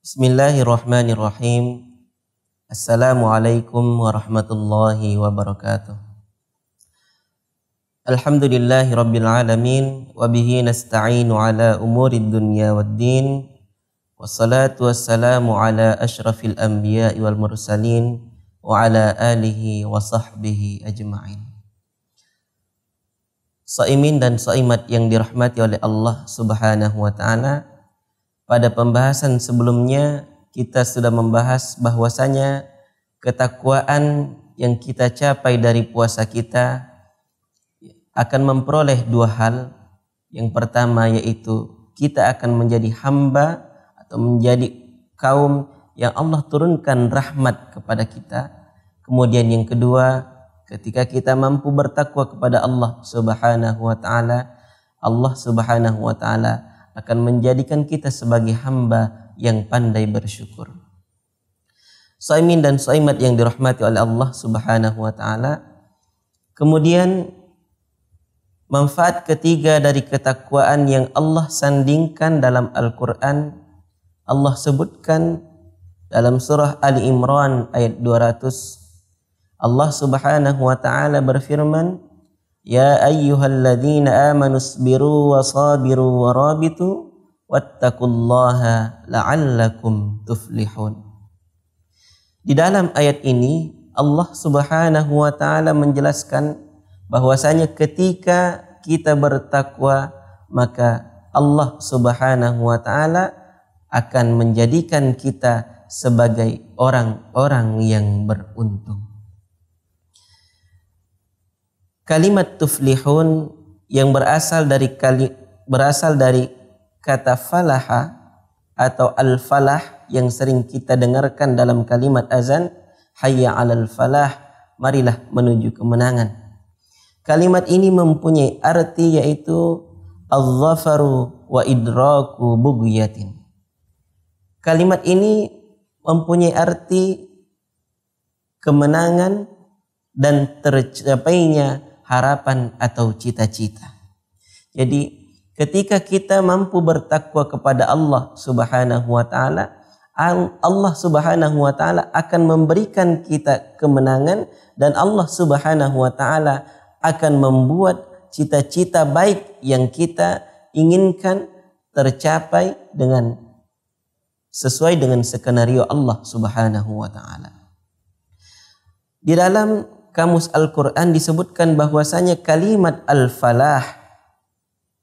Bismillahirrahmanirrahim. Assalamualaikum warahmatullahi wabarakatuh. Alhamdulillahi rabbil alamin wa bihi nasta'inu ala umurid dunya waddin. Wassalatu wassalamu ala asyrafil anbiya'i wal mursalin wa ala alihi wa sahbihi ajma'in. Shaimin dan shaimat yang dirahmati oleh Allah Subhanahu wa ta'ala, pada pembahasan sebelumnya kita sudah membahas bahwasanya ketakwaan yang kita capai dari puasa kita akan memperoleh dua hal. Yang pertama yaitu kita akan menjadi hamba atau menjadi kaum yang Allah turunkan rahmat kepada kita. Kemudian yang kedua, ketika kita mampu bertakwa kepada Allah Subhanahu wa ta'ala, Allah Subhanahu wa ta'ala akan menjadikan kita sebagai hamba yang pandai bersyukur. Shaimin dan shaimat yang dirahmati oleh Allah Subhanahu wa ta'ala, kemudian manfaat ketiga dari ketakwaan yang Allah sandingkan dalam Al-Quran, Allah sebutkan dalam surah Ali Imran ayat 200. Allah Subhanahu wa ta'ala berfirman, Ya ayyuhalladzina amanu isbiru wa sabiru wa rabitu wattaqullaha la'allakum tuflihun. Di dalam ayat ini Allah Subhanahu wa ta'ala menjelaskan bahwasanya ketika kita bertakwa, maka Allah Subhanahu wa ta'ala akan menjadikan kita sebagai orang-orang yang beruntung. Kalimat tuflihun yang berasal dari kata falaha atau al-falah yang sering kita dengarkan dalam kalimat azan, hayya 'alal falah, marilah menuju kemenangan. Kalimat ini mempunyai arti yaitu az-zafaru wa idraku bughyatin. Kalimat ini mempunyai arti kemenangan dan tercapainya harapan atau cita-cita. Jadi ketika kita mampu bertakwa kepada Allah Subhanahu wa ta'ala, Allah Subhanahu wa ta'ala akan memberikan kita kemenangan, dan Allah Subhanahu wa ta'ala akan membuat cita-cita baik yang kita inginkan tercapai dengan sesuai dengan skenario Allah Subhanahu wa ta'ala. Di dalam kamus Al-Quran disebutkan bahwasanya kalimat al-falah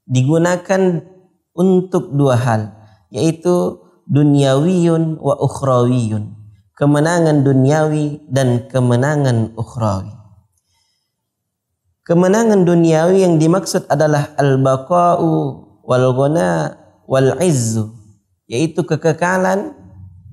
digunakan untuk dua hal, yaitu dunyawiyun wa ukhrawiyun, kemenangan duniawi dan kemenangan ukhrawi. Kemenangan duniawi yang dimaksud adalah al-baqa'u wal ghana wal izzu, yaitu kekekalan,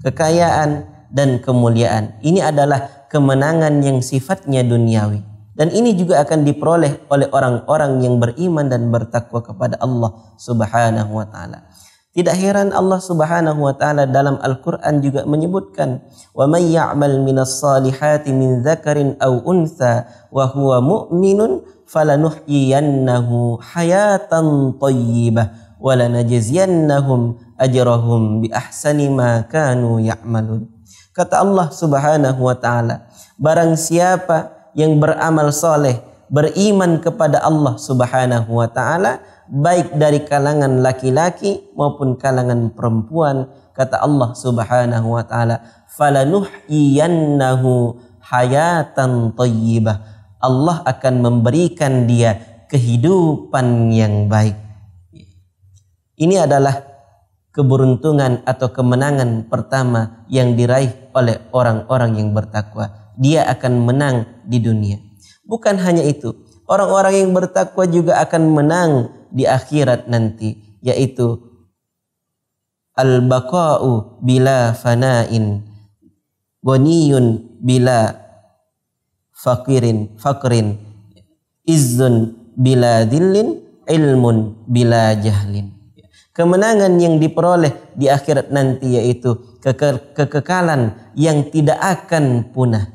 kekayaan dan kemuliaan. Ini adalah kemenangan yang sifatnya duniawi, dan ini juga akan diperoleh oleh orang-orang yang beriman dan bertakwa kepada Allah Subhanahu wa ta'ala. Tidak heran Allah Subhanahu wa ta'ala dalam Al-Quran juga menyebutkan, wa may ya'mal minas salihati min dzakarin aw untha wa huwa mu'minun falanuhyiyannahu hayatan thayyibah wa lanajziyannahum ajrahum bi ahsani ma kanu ya'malun. Kata Allah Subhanahu wa ta'ala, barang siapa yang beramal soleh, beriman kepada Allah Subhanahu wa ta'ala, baik dari kalangan laki-laki maupun kalangan perempuan, kata Allah Subhanahu wa ta'ala, falanuhyiyannahu hayatan thayyibah, Allah akan memberikan dia kehidupan yang baik. Ini adalah keberuntungan atau kemenangan pertama yang diraih oleh orang-orang yang bertakwa. Dia akan menang di dunia. Bukan hanya itu, orang-orang yang bertakwa juga akan menang di akhirat nanti, yaitu al-baqa'u bila fana'in, ghaniyun bila fakrin, izzun bila dhillin, ilmun bila jahlin. Kemenangan yang diperoleh di akhirat nanti yaitu kekekalan yang tidak akan punah.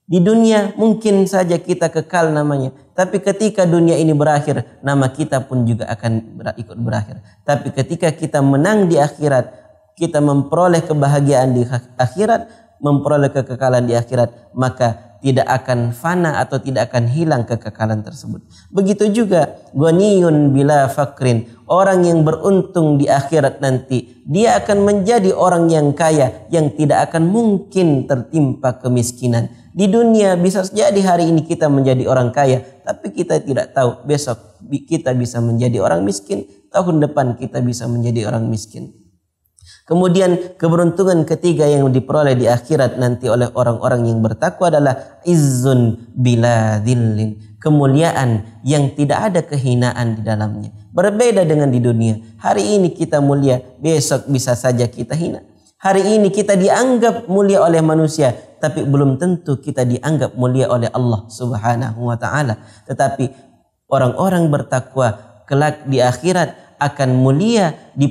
Di dunia mungkin saja kita kekal namanya, tapi ketika dunia ini berakhir, nama kita pun juga akan ikut berakhir. Tapi ketika kita menang di akhirat, kita memperoleh kebahagiaan di akhirat, memperoleh kekekalan di akhirat, maka tidak akan fana atau tidak akan hilang kekekalan tersebut. Begitu juga ghaniyun bila fakrin, orang yang beruntung di akhirat nanti, dia akan menjadi orang yang kaya yang tidak akan mungkin tertimpa kemiskinan. Di dunia bisa jadi hari ini kita menjadi orang kaya, tapi kita tidak tahu besok kita bisa menjadi orang miskin, tahun depan kita bisa menjadi orang miskin. Kemudian keberuntungan ketiga yang diperoleh di akhirat nanti oleh orang-orang yang bertakwa adalah izzun bila dhillin, kemuliaan yang tidak ada kehinaan di dalamnya. Berbeda dengan di dunia. Hari ini kita mulia, besok bisa saja kita hina. Hari ini kita dianggap mulia oleh manusia, tapi belum tentu kita dianggap mulia oleh Allah Subhanahu wa taala. Tetapi orang-orang bertakwa kelak di akhirat akan mulia di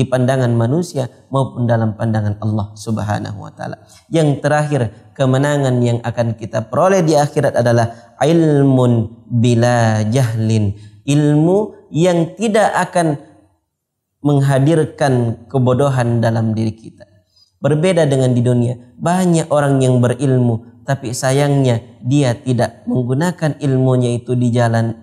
pandangan manusia maupun dalam pandangan Allah Subhanahu wa taala. Yang terakhir, kemenangan yang akan kita peroleh di akhirat adalah ilmun bila jahlin, ilmu yang tidak akan menghadirkan kebodohan dalam diri kita. Berbeda dengan di dunia, banyak orang yang berilmu tapi sayangnya dia tidak menggunakan ilmunya itu di jalan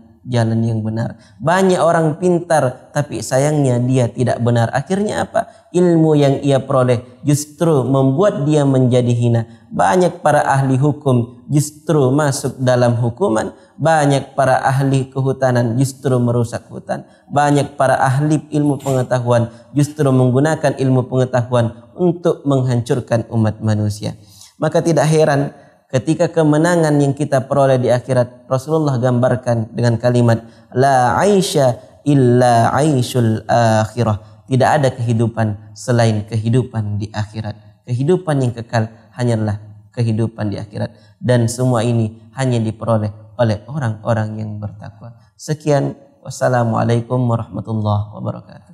yang benar. Banyak orang pintar tapi sayangnya dia tidak benar. Akhirnya apa? Ilmu yang ia peroleh justru membuat dia menjadi hina. Banyak para ahli hukum justru masuk dalam hukuman. Banyak para ahli kehutanan justru merusak hutan. Banyak para ahli ilmu pengetahuan justru menggunakan ilmu pengetahuan untuk menghancurkan umat manusia. Maka tidak heran ketika kemenangan yang kita peroleh di akhirat, Rasulullah gambarkan dengan kalimat la aisha illa aishul akhirah. Tidak ada kehidupan selain kehidupan di akhirat. Kehidupan yang kekal hanyalah kehidupan di akhirat, dan semua ini hanya diperoleh oleh orang-orang yang bertakwa. Sekian, wassalamualaikum warahmatullahi wabarakatuh.